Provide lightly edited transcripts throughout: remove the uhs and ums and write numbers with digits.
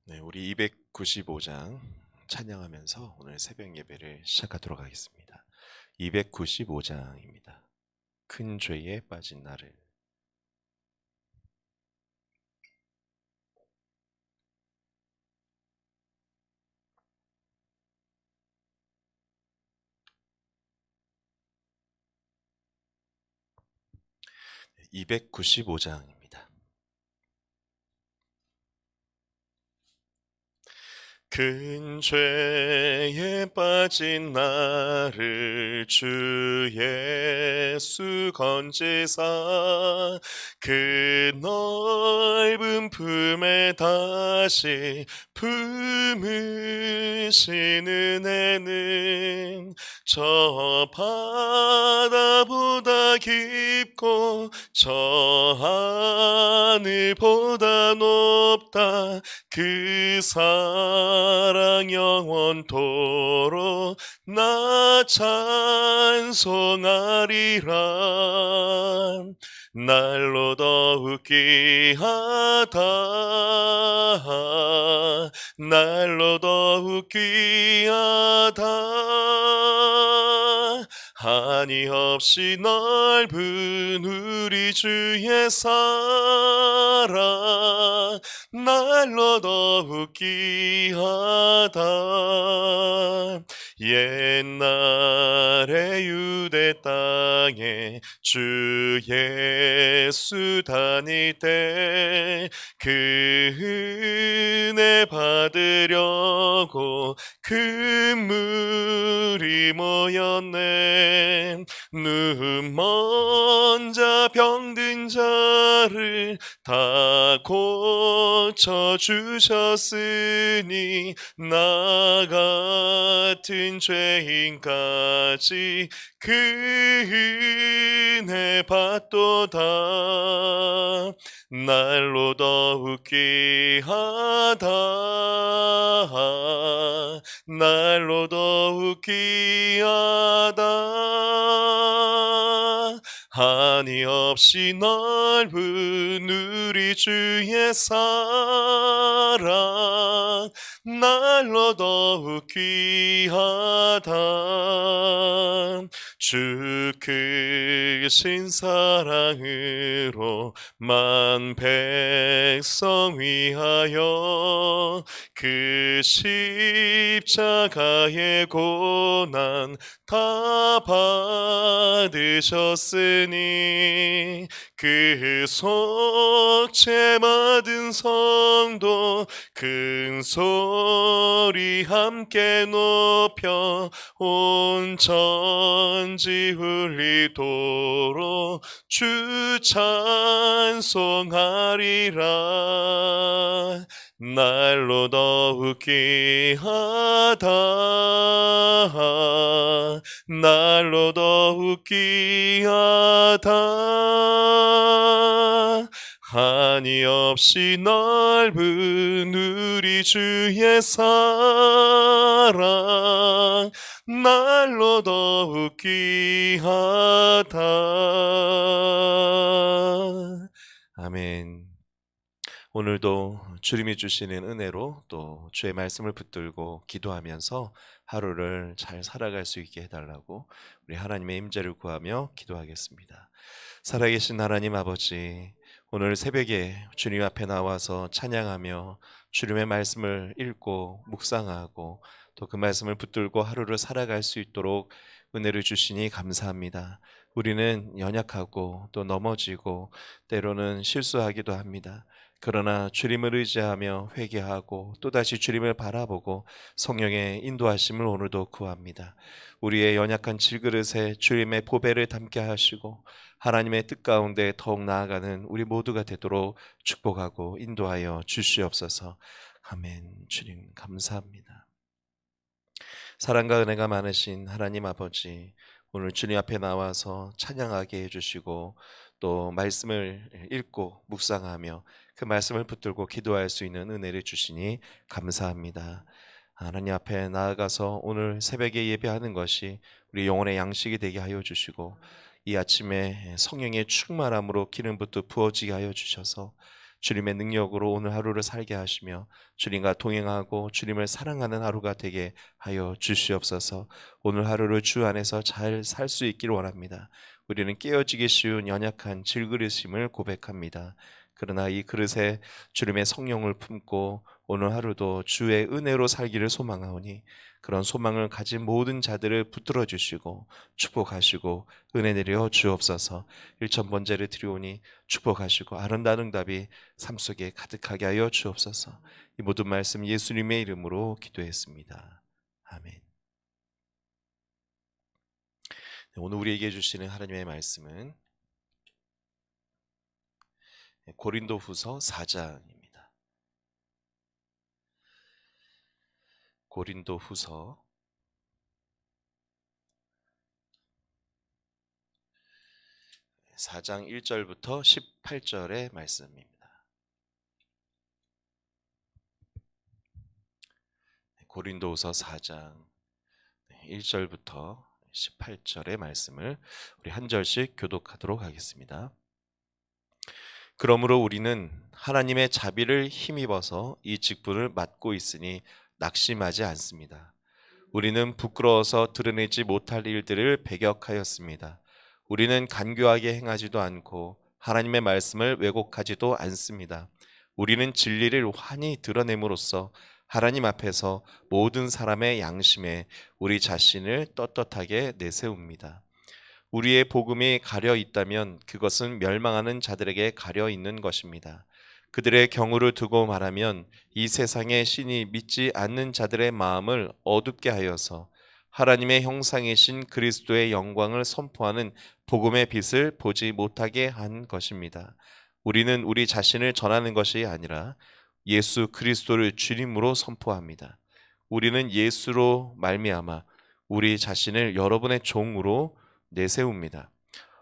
네, 우리 295장 찬양하면서 오늘 새벽 예배를 시작하도록 하겠습니다. 295장입니다. 큰 죄에 빠진 나를. 295장입니다. 큰 죄에 빠진 나를 주 예수 건지사 그 넓은 품에 다시 품으신 은혜는 저 바다보다 깊고 저 하늘보다 높다. 그 사랑 영원토록 나 찬송하리라. 날로 더욱 귀하다. 날로 더욱 귀하다. 한이 없이 넓은 우리 주의 사랑 날로 더욱 귀하다. 옛날에 유대 땅에 주 예수 다닐 때 그 은혜 받으려고 큰 무리 모였네. 눈 먼 자 병든 자를 다 고쳐주셨으니 나 같은 죄인까지 그 은혜 받도다. 날로 더욱 귀하다. 날로 더욱 귀하다. 한이 없이 넓은 우리 주의 사랑 날로 더욱 귀하다. 주 크신 사랑으로 만 백성 위하여 그 십자가의 고난 다 받으셨으니 그 속죄 받은 성도 큰 소리 함께 높여 온 천지 울리도록 주 찬송하리라. 날로 더욱 귀하다. 날로 더욱 귀하다. 한이 없이 넓은 우리 주의 사랑 날로 더욱 귀하다. 아멘. 오늘도 주님이 주시는 은혜로 또 주의 말씀을 붙들고 기도하면서 하루를 잘 살아갈 수 있게 해달라고 우리 하나님의 임재를 구하며 기도하겠습니다. 살아계신 하나님 아버지, 오늘 새벽에 주님 앞에 나와서 찬양하며 주님의 말씀을 읽고 묵상하고 또 그 말씀을 붙들고 하루를 살아갈 수 있도록 은혜를 주시니 감사합니다. 우리는 연약하고 또 넘어지고 때로는 실수하기도 합니다. 그러나 주님을 의지하며 회개하고 또다시 주님을 바라보고 성령의 인도하심을 오늘도 구합니다. 우리의 연약한 질그릇에 주님의 보배를 담게 하시고 하나님의 뜻 가운데 더욱 나아가는 우리 모두가 되도록 축복하고 인도하여 주시옵소서. 아멘. 주님 감사합니다. 사랑과 은혜가 많으신 하나님 아버지, 오늘 주님 앞에 나와서 찬양하게 해주시고 또 말씀을 읽고 묵상하며 그 말씀을 붙들고 기도할 수 있는 은혜를 주시니 감사합니다. 하나님 앞에 나아가서 오늘 새벽에 예배하는 것이 우리 영혼의 양식이 되게 하여 주시고 이 아침에 성령의 충만함으로 기름부터 부어지게 하여 주셔서 주님의 능력으로 오늘 하루를 살게 하시며 주님과 동행하고 주님을 사랑하는 하루가 되게 하여 주시옵소서. 오늘 하루를 주 안에서 잘 살 수 있기를 원합니다. 우리는 깨어지기 쉬운 연약한 질그릇임을 고백합니다. 그러나 이 그릇에 주님의 성령을 품고 오늘 하루도 주의 은혜로 살기를 소망하오니 그런 소망을 가진 모든 자들을 붙들어 주시고 축복하시고 은혜 내려 주옵소서. 일천번제를 드리오니 축복하시고 아름다운 응답이 삶 속에 가득하게 하여 주옵소서. 이 모든 말씀 예수님의 이름으로 기도했습니다. 아멘. 오늘 우리에게 주시는 하나님의 말씀은 고린도후서 4장입니다. 고린도후서 4장 1절부터 18절의 말씀입니다. 고린도후서 4장 1절부터 18절의 말씀을 우리 한 절씩 교독하도록 하겠습니다. 그러므로 우리는 하나님의 자비를 힘입어서 이 직분을 맡고 있으니 낙심하지 않습니다. 우리는 부끄러워서 드러내지 못할 일들을 배격하였습니다. 우리는 간교하게 행하지도 않고 하나님의 말씀을 왜곡하지도 않습니다. 우리는 진리를 환히 드러냄으로써 하나님 앞에서 모든 사람의 양심에 우리 자신을 떳떳하게 내세웁니다. 우리의 복음이 가려 있다면 그것은 멸망하는 자들에게 가려 있는 것입니다. 그들의 경우를 두고 말하면 이 세상의 신이 믿지 않는 자들의 마음을 어둡게 하여서 하나님의 형상이신 그리스도의 영광을 선포하는 복음의 빛을 보지 못하게 한 것입니다. 우리는 우리 자신을 전하는 것이 아니라 예수 그리스도를 주님으로 선포합니다. 우리는 예수로 말미암아 우리 자신을 여러분의 종으로 내세웁니다.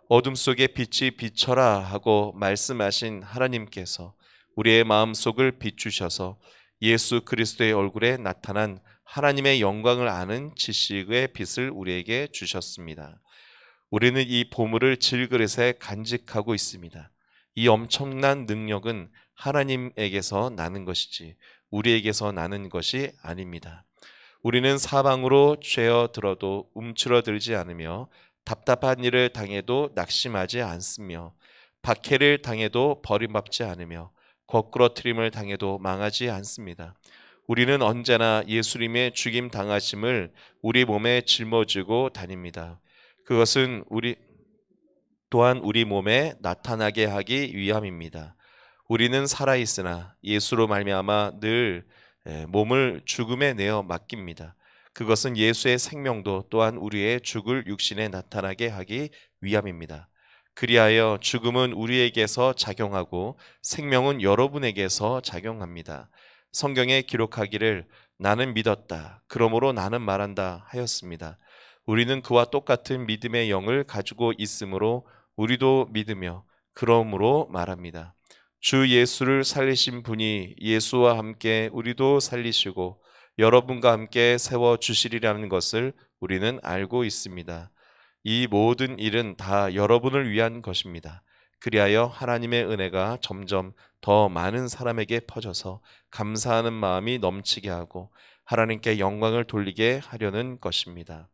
어둠 속에 빛이 비춰라 하고 말씀하신 하나님께서 우리의 마음속을 비추셔서 예수 그리스도의 얼굴에 나타난 하나님의 영광을 아는 지식의 빛을 우리에게 주셨습니다. 우리는 이 보물을 질그릇에 간직하고 있습니다. 이 엄청난 능력은 하나님에게서 나는 것이지 우리에게서 나는 것이 아닙니다. 우리는 사방으로 죄어들어도 움츠러들지 않으며 답답한 일을 당해도 낙심하지 않으며 박해를 당해도 버림받지 않으며 거꾸러뜨림을 당해도 망하지 않습니다. 우리는 언제나 예수님의 죽임 당하심을 우리 몸에 짊어지고 다닙니다. 그것은 또한 우리 몸에 나타나게 하기 위함입니다. 우리는 살아있으나 예수로 말미암아 늘 몸을 죽음에 내어 맡깁니다. 그것은 예수의 생명도 또한 우리의 죽을 육신에 나타나게 하기 위함입니다. 그리하여 죽음은 우리에게서 작용하고 생명은 여러분에게서 작용합니다. 성경에 기록하기를 나는 믿었다. 그러므로 나는 말한다 하였습니다. 우리는 그와 똑같은 믿음의 영을 가지고 있으므로 우리도 믿으며 그러므로 말합니다. 주 예수를 살리신 분이 예수와 함께 우리도 살리시고 여러분과 함께 세워주시리라는 것을 우리는 알고 있습니다. 이 모든 일은 다 여러분을 위한 것입니다. 그리하여 하나님의 은혜가 점점 더 많은 사람에게 퍼져서 감사하는 마음이 넘치게 하고 하나님께 영광을 돌리게 하려는 것입니다.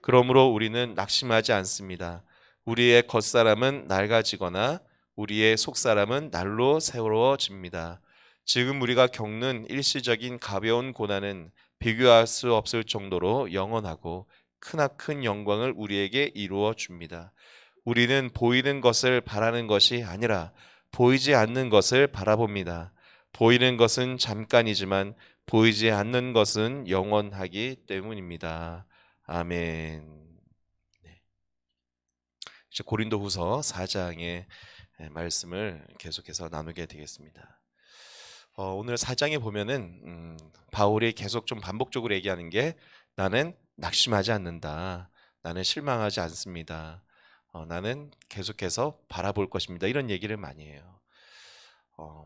그러므로 우리는 낙심하지 않습니다. 우리의 겉사람은 낡아지거나 우리의 속사람은 날로 새로워집니다. 지금 우리가 겪는 일시적인 가벼운 고난은 비교할 수 없을 정도로 영원하고 크나큰 영광을 우리에게 이루어 줍니다. 우리는 보이는 것을 바라는 것이 아니라 보이지 않는 것을 바라봅니다. 보이는 것은 잠깐이지만 보이지 않는 것은 영원하기 때문입니다. 아멘. 네. 이제 고린도후서 4장의 말씀을 계속해서 나누게 되겠습니다. 오늘 4장에 보면은 바울이 계속 좀 반복적으로 얘기하는 게 나는 낙심하지 않는다. 나는 실망하지 않습니다. 나는 계속해서 바라볼 것입니다. 이런 얘기를 많이 해요.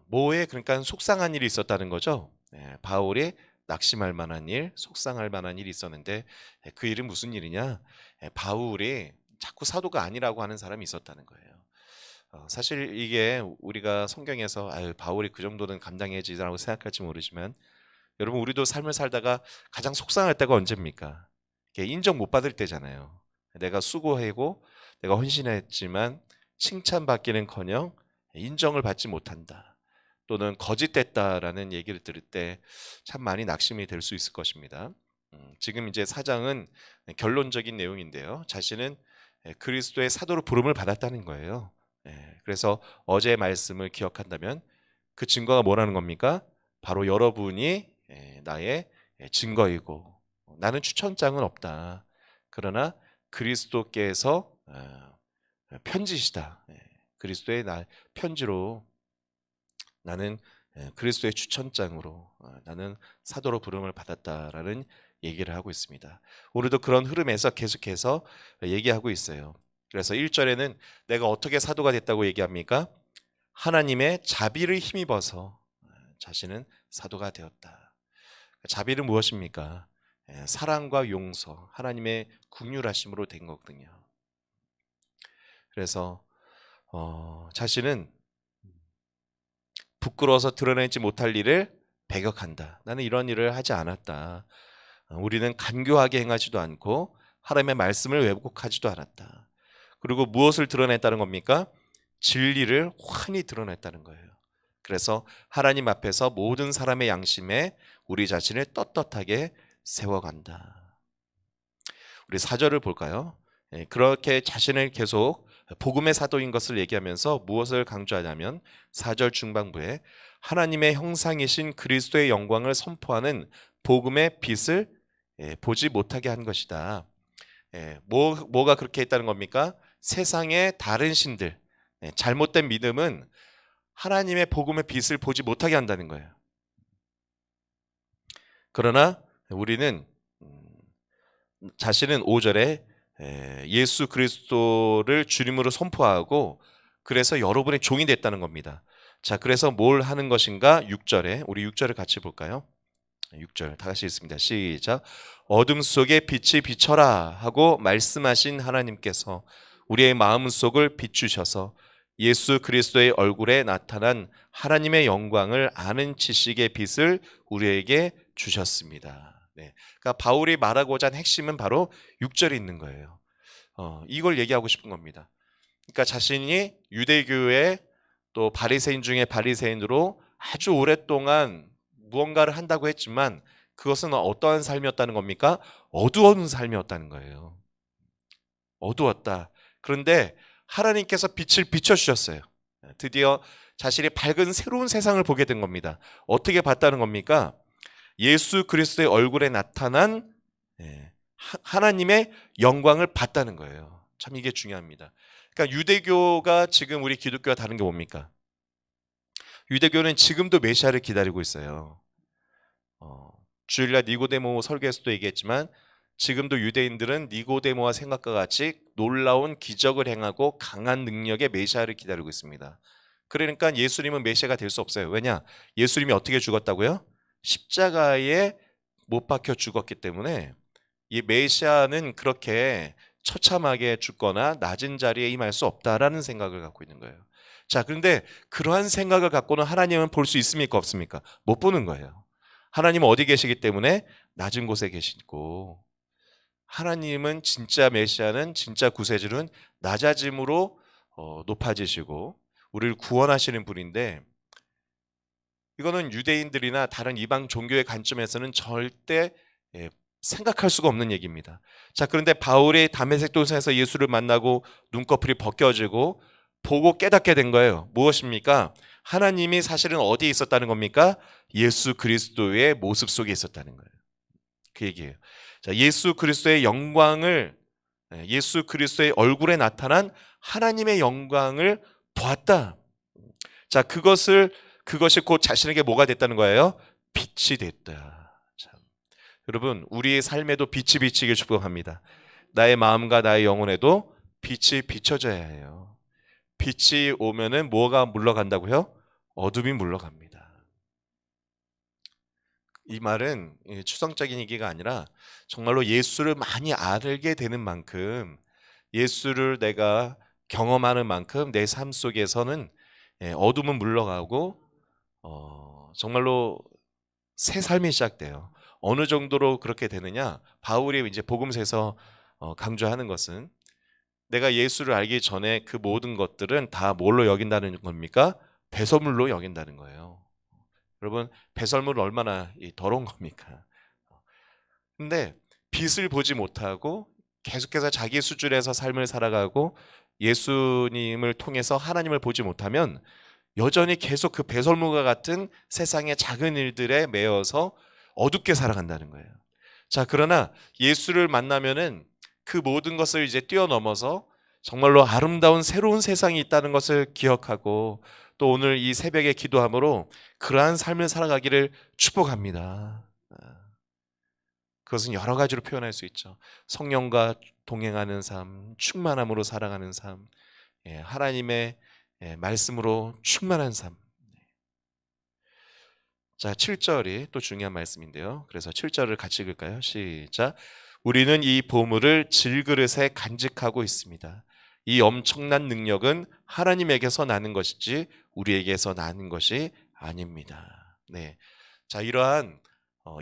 뭐에 그러니까 속상한 일이 있었다는 거죠. 바울이 낙심할 만한 일, 속상할 만한 일이 있었는데 그 일은 무슨 일이냐? 바울이 자꾸 사도가 아니라고 하는 사람이 있었다는 거예요. 사실 이게 우리가 성경에서 아유 바울이 그 정도는 감당해지라고 생각할지 모르지만 여러분 우리도 삶을 살다가 가장 속상할 때가 언제입니까? 이게 인정 못 받을 때잖아요. 내가 수고하고 내가 헌신했지만 칭찬받기는커녕 인정을 받지 못한다. 또는 거짓됐다라는 얘기를 들을 때 참 많이 낙심이 될 수 있을 것입니다. 지금 이제 4장은 결론적인 내용인데요. 자신은 그리스도의 사도로 부름을 받았다는 거예요. 그래서 어제의 말씀을 기억한다면 그 증거가 뭐라는 겁니까? 바로 여러분이 나의 증거이고 나는 추천장은 없다. 그러나 그리스도께서 편지시다. 그리스도의 편지로 나는 그리스도의 추천장으로 나는 사도로 부름을 받았다라는 얘기를 하고 있습니다. 오늘도 그런 흐름에서 계속해서 얘기하고 있어요. 그래서 1절에는 내가 어떻게 사도가 됐다고 얘기합니까? 하나님의 자비를 힘입어서 자신은 사도가 되었다. 자비는 무엇입니까? 사랑과 용서, 하나님의 긍휼하심으로 된 거거든요. 그래서 자신은 부끄러워서 드러내지 못할 일을 배격한다. 나는 이런 일을 하지 않았다. 우리는 간교하게 행하지도 않고 하나님의 말씀을 왜곡하지도 않았다. 그리고 무엇을 드러냈다는 겁니까? 진리를 환히 드러냈다는 거예요. 그래서 하나님 앞에서 모든 사람의 양심에 우리 자신을 떳떳하게 세워간다. 우리 4절을 볼까요? 그렇게 자신을 계속 복음의 사도인 것을 얘기하면서 무엇을 강조하냐면 4절 중반부에 하나님의 형상이신 그리스도의 영광을 선포하는 복음의 빛을 보지 못하게 한 것이다. 뭐가 그렇게 했다는 겁니까? 세상의 다른 신들, 잘못된 믿음은 하나님의 복음의 빛을 보지 못하게 한다는 거예요. 그러나 우리는 자신은 5절에 예수 그리스도를 주님으로 선포하고 그래서 여러분의 종이 됐다는 겁니다. 자, 그래서 뭘 하는 것인가? 6절에 우리 6절을 같이 볼까요? 6절 다 같이 읽습니다. 시작. 어둠 속에 빛이 비춰라 하고 말씀하신 하나님께서 우리의 마음속을 비추셔서 예수 그리스도의 얼굴에 나타난 하나님의 영광을 아는 지식의 빛을 우리에게 주셨습니다. 그러니까 바울이 말하고자 한 핵심은 바로 6절에 있는 거예요. 이걸 얘기하고 싶은 겁니다. 그러니까 자신이 유대교의 또 바리새인 중에 바리새인으로 아주 오랫동안 무언가를 한다고 했지만 그것은 어떠한 삶이었다는 겁니까? 어두운 삶이었다는 거예요. 어두웠다. 그런데 하나님께서 빛을 비춰주셨어요. 드디어 자신이 밝은 새로운 세상을 보게 된 겁니다. 어떻게 봤다는 겁니까? 예수 그리스도의 얼굴에 나타난 하나님의 영광을 봤다는 거예요. 참 이게 중요합니다. 그러니까 유대교가 지금 우리 기독교와 다른 게 뭡니까? 유대교는 지금도 메시아를 기다리고 있어요. 주일날 니고데모 설교에서도 얘기했지만 지금도 유대인들은 니고데모와 생각과 같이 놀라운 기적을 행하고 강한 능력의 메시아를 기다리고 있습니다. 그러니까 예수님은 메시아가 될 수 없어요. 왜냐? 예수님이 어떻게 죽었다고요? 십자가에 못 박혀 죽었기 때문에 이 메시아는 그렇게 처참하게 죽거나 낮은 자리에 임할 수 없다라는 생각을 갖고 있는 거예요. 자, 그런데 그러한 생각을 갖고는 하나님은 볼 수 있습니까? 없습니까? 못 보는 거예요. 하나님은 어디 계시기 때문에 낮은 곳에 계시고 하나님은 진짜 메시아는 진짜 구세주는 낮아짐으로 높아지시고 우리를 구원하시는 분인데 이거는 유대인들이나 다른 이방 종교의 관점에서는 절대 생각할 수가 없는 얘기입니다. 자, 그런데 바울이 다메섹 도상에서 예수를 만나고 눈꺼풀이 벗겨지고 보고 깨닫게 된 거예요. 무엇입니까? 하나님이 사실은 어디에 있었다는 겁니까? 예수 그리스도의 모습 속에 있었다는 거예요. 그 얘기예요. 자, 예수 그리스도의 영광을 예수 그리스도의 얼굴에 나타난 하나님의 영광을 보았다. 자, 그것이 곧 자신에게 뭐가 됐다는 거예요? 빛이 됐다. 참. 여러분, 우리의 삶에도 빛이 비치길 축복합니다. 나의 마음과 나의 영혼에도 빛이 비춰져야 해요. 빛이 오면은 뭐가 물러간다고요? 어둠이 물러갑니다. 이 말은 추상적인 얘기가 아니라 정말로 예수를 많이 알게 되는 만큼 예수를 내가 경험하는 만큼 내 삶 속에서는 어둠은 물러가고 정말로 새 삶이 시작돼요. 어느 정도로 그렇게 되느냐? 바울이 이제 복음서에서 강조하는 것은 내가 예수를 알기 전에 그 모든 것들은 다 뭘로 여긴다는 겁니까? 배설물로 여긴다는 거예요. 여러분, 배설물은 얼마나 더러운 겁니까? 근데 빛을 보지 못하고 계속해서 자기 수준에서 삶을 살아가고 예수님을 통해서 하나님을 보지 못하면 여전히 계속 그 배설물과 같은 세상의 작은 일들에 매여서 어둡게 살아간다는 거예요. 자, 그러나 예수를 만나면은 그 모든 것을 이제 뛰어넘어서 정말로 아름다운 새로운 세상이 있다는 것을 기억하고 또 오늘 이 새벽에 기도함으로 그러한 삶을 살아가기를 축복합니다. 그것은 여러 가지로 표현할 수 있죠. 성령과 동행하는 삶, 충만함으로 살아가는 삶, 하나님의 말씀으로 충만한 삶. 자, 7절이 또 중요한 말씀인데요. 그래서 7절을 같이 읽을까요? 시작. 우리는 이 보물을 질그릇에 간직하고 있습니다. 이 엄청난 능력은 하나님에게서 나는 것이지 우리에게서 나는 것이 아닙니다. 네. 자, 이러한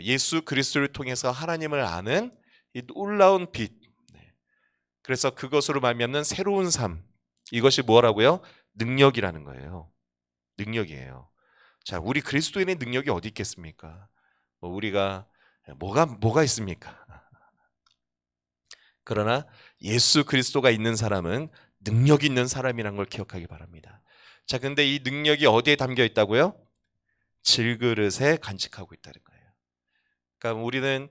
예수 그리스도를 통해서 하나님을 아는 이 놀라운 빛. 네. 그래서 그것으로 말미암는 새로운 삶. 이것이 뭐라고요? 능력이라는 거예요. 능력이에요. 자, 우리 그리스도인의 능력이 어디 있겠습니까? 우리가 뭐가 있습니까? 그러나 예수 그리스도가 있는 사람은 능력 있는 사람이란 걸 기억하기 바랍니다. 자, 근데 이 능력이 어디에 담겨 있다고요? 질그릇에 간직하고 있다는 거예요. 그러니까 우리는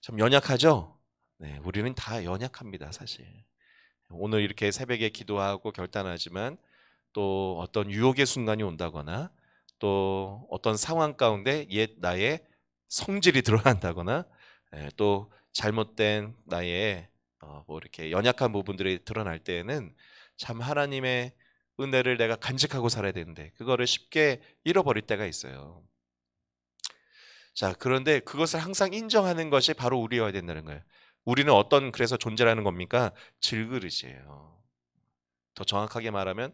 참 연약하죠? 네, 우리는 다 연약합니다, 사실. 오늘 이렇게 새벽에 기도하고 결단하지만 또 어떤 유혹의 순간이 온다거나 또 어떤 상황 가운데 옛 나의 성질이 드러난다거나 또 잘못된 나의 뭐 이렇게 연약한 부분들이 드러날 때에는 참 하나님의 은혜를 내가 간직하고 살아야 되는데 그거를 쉽게 잃어버릴 때가 있어요. 자, 그런데 그것을 항상 인정하는 것이 바로 우리여야 된다는 거예요. 우리는 어떤 그래서 존재라는 겁니까? 질그릇이에요. 더 정확하게 말하면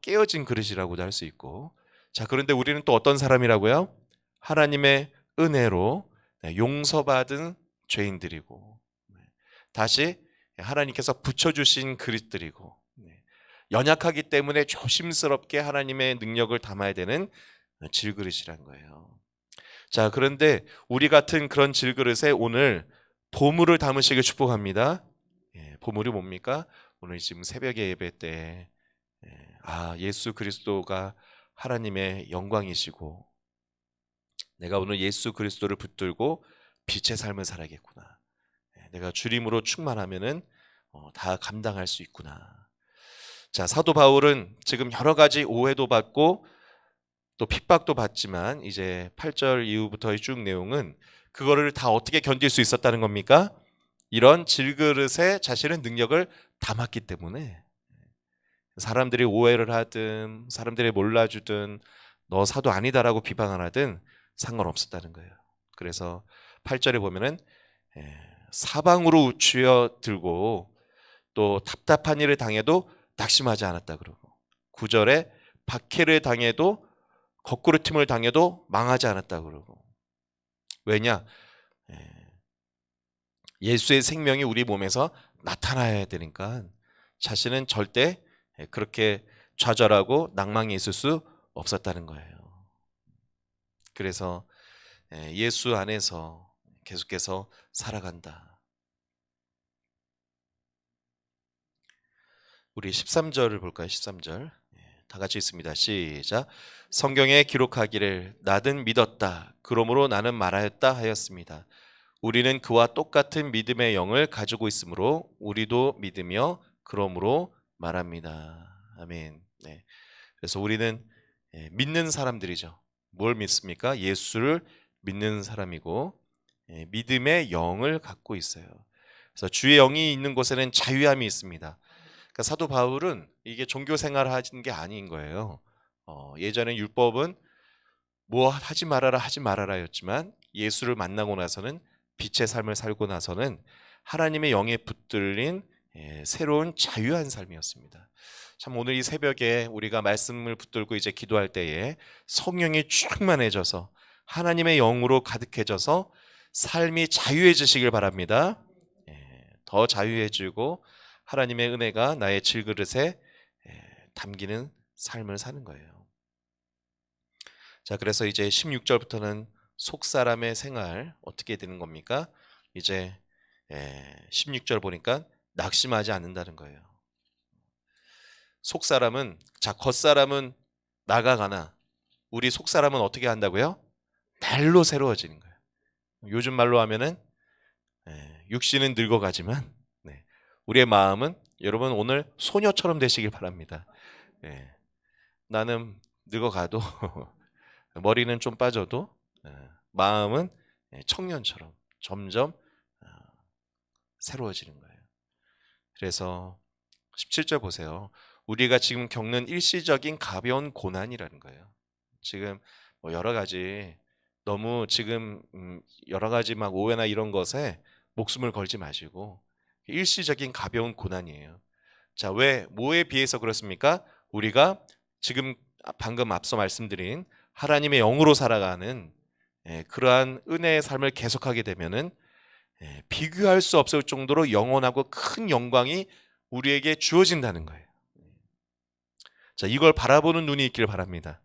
깨어진 그릇이라고도 할 수 있고. 자, 그런데 우리는 또 어떤 사람이라고요? 하나님의 은혜로 용서받은 죄인들이고 다시 하나님께서 붙여주신 그릇들이고 연약하기 때문에 조심스럽게 하나님의 능력을 담아야 되는 질그릇이란 거예요. 자, 그런데 우리 같은 그런 질그릇에 오늘 보물을 담으시길 축복합니다. 보물이 뭡니까? 오늘 지금 새벽에 예배 때 예수 그리스도가 하나님의 영광이시고 내가 오늘 예수 그리스도를 붙들고 빛의 삶을 살아야겠구나. 내가 주님으로 충만하면은 다 감당할 수 있구나. 자, 사도 바울은 지금 여러 가지 오해도 받고 또 핍박도 받지만 이제 8절 이후부터의 쭉 내용은 그거를 다 어떻게 견딜 수 있었다는 겁니까? 이런 질그릇에 자신의 능력을 담았기 때문에 사람들이 오해를 하든 사람들이 몰라주든 너 사도 아니다라고 비방을 하든 상관없었다는 거예요. 그래서 8절에 보면은 사방으로 쥐어들고 또 답답한 일을 당해도 낙심하지 않았다 그러고 9절에 박해를 당해도 거꾸로 틈을 당해도 망하지 않았다 그러고 왜냐? 예수의 생명이 우리 몸에서 나타나야 되니까 자신은 절대 그렇게 좌절하고 낭망이 있을 수 없었다는 거예요. 그래서 예수 안에서 계속해서 살아간다. 우리 13절을 볼까요? 13절. 다 같이 있습니다. 시작. 성경에 기록하기를 나는 믿었다. 그러므로 나는 말하였다 하였습니다. 우리는 그와 똑같은 믿음의 영을 가지고 있으므로 우리도 믿으며 그러므로 말합니다. 아멘. 네. 그래서 우리는 믿는 사람들이죠. 뭘 믿습니까? 예수를 믿는 사람이고 믿음의 영을 갖고 있어요. 그래서 주의 영이 있는 곳에는 자유함이 있습니다. 그러니까 사도 바울은 이게 종교 생활을 하는 게 아닌 거예요. 예전에 율법은 뭐 하지 말아라였지만 예수를 만나고 나서는 빛의 삶을 살고 나서는 하나님의 영에 붙들린 새로운 자유한 삶이었습니다. 참 오늘 이 새벽에 우리가 말씀을 붙들고 이제 기도할 때에 성령이 충만해져서 하나님의 영으로 가득해져서 삶이 자유해지시길 바랍니다. 더 자유해지고 하나님의 은혜가 나의 질그릇에 담기는 삶을 사는 거예요. 자, 그래서 이제 16절부터는 속사람의 생활 어떻게 되는 겁니까? 이제 16절 보니까 낙심하지 않는다는 거예요. 속사람은, 자, 겉사람은 나가가나 우리 속사람은 어떻게 한다고요? 날로 새로워지는 거예요. 요즘 말로 하면은 육신은 늙어가지만 우리의 마음은 여러분 오늘 소녀처럼 되시길 바랍니다. 나는 늙어가도 머리는 좀 빠져도 마음은 청년처럼 점점 새로워지는 거예요. 그래서 17절 보세요. 우리가 지금 겪는 일시적인 가벼운 고난이라는 거예요. 지금 뭐 여러 가지 너무 지금 여러 가지 막 오해나 이런 것에 목숨을 걸지 마시고 일시적인 가벼운 고난이에요. 자, 왜 뭐에 비해서 그렇습니까? 우리가 지금 방금 앞서 말씀드린 하나님의 영으로 살아가는 그러한 은혜의 삶을 계속하게 되면은 비교할 수 없을 정도로 영원하고 큰 영광이 우리에게 주어진다는 거예요. 자, 이걸 바라보는 눈이 있길 바랍니다.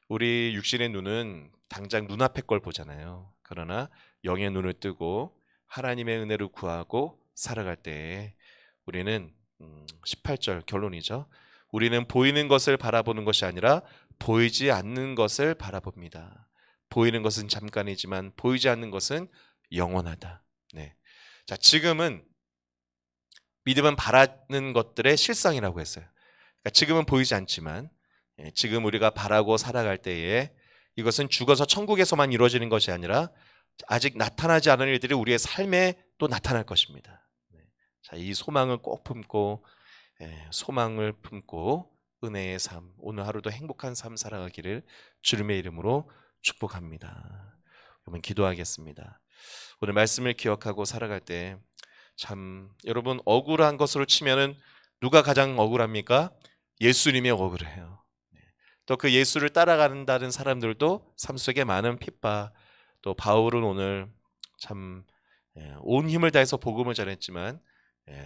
우리 육신의 눈은 당장 눈앞의 걸 보잖아요. 그러나 영의 눈을 뜨고 하나님의 은혜를 구하고 살아갈 때 우리는 18절 결론이죠. 우리는 보이는 것을 바라보는 것이 아니라 보이지 않는 것을 바라봅니다. 보이는 것은 잠깐이지만 보이지 않는 것은 영원하다. 자, 지금은 믿음은 바라는 것들의 실상이라고 했어요. 그러니까 지금은 보이지 않지만 지금 우리가 바라고 살아갈 때에 이것은 죽어서 천국에서만 이루어지는 것이 아니라 아직 나타나지 않은 일들이 우리의 삶에 또 나타날 것입니다. 자, 이 소망을 꼭 품고 소망을 품고 은혜의 삶, 오늘 하루도 행복한 삶 살아가기를 주님의 이름으로 축복합니다. 여러분 기도하겠습니다. 오늘 말씀을 기억하고 살아갈 때 참 여러분 억울한 것으로 치면은 누가 가장 억울합니까? 예수님이 억울해요. 또 그 예수를 따라간다는 사람들도 삶 속에 많은 핍박, 또 바울은 오늘 참 온 힘을 다해서 복음을 전했지만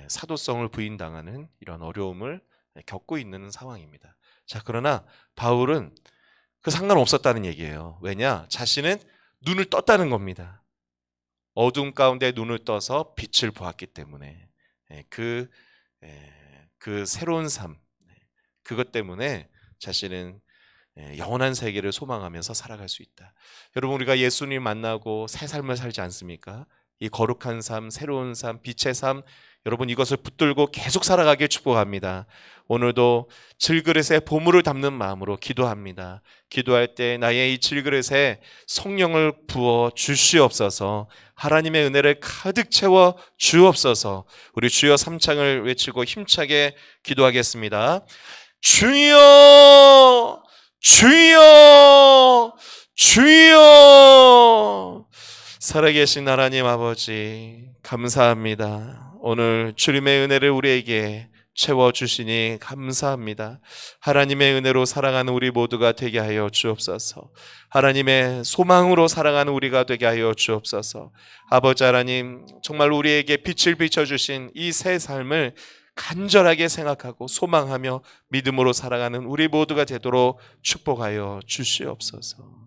사도성을 부인당하는 이런 어려움을 겪고 있는 상황입니다. 자, 그러나 바울은 그 상관없었다는 얘기예요. 왜냐? 자신은 눈을 떴다는 겁니다. 어둠 가운데 눈을 떠서 빛을 보았기 때문에 그 새로운 삶, 그것 때문에 자신은 영원한 세계를 소망하면서 살아갈 수 있다. 여러분 우리가 예수님 만나고 새 삶을 살지 않습니까? 이 거룩한 삶, 새로운 삶, 빛의 삶, 여러분 이것을 붙들고 계속 살아가길 축복합니다. 오늘도 질그릇에 보물을 담는 마음으로 기도합니다. 기도할 때 나의 이 질그릇에 성령을 부어 주시옵소서. 하나님의 은혜를 가득 채워 주옵소서. 우리 주여 삼창을 외치고 힘차게 기도하겠습니다. 주여, 주여, 주여. 살아계신 하나님 아버지 감사합니다. 오늘 주님의 은혜를 우리에게 채워주시니 감사합니다. 하나님의 은혜로 살아가는 우리 모두가 되게 하여 주옵소서. 하나님의 소망으로 살아가는 우리가 되게 하여 주옵소서. 아버지 하나님 정말 우리에게 빛을 비춰주신 이 새 삶을 간절하게 생각하고 소망하며 믿음으로 살아가는 우리 모두가 되도록 축복하여 주시옵소서.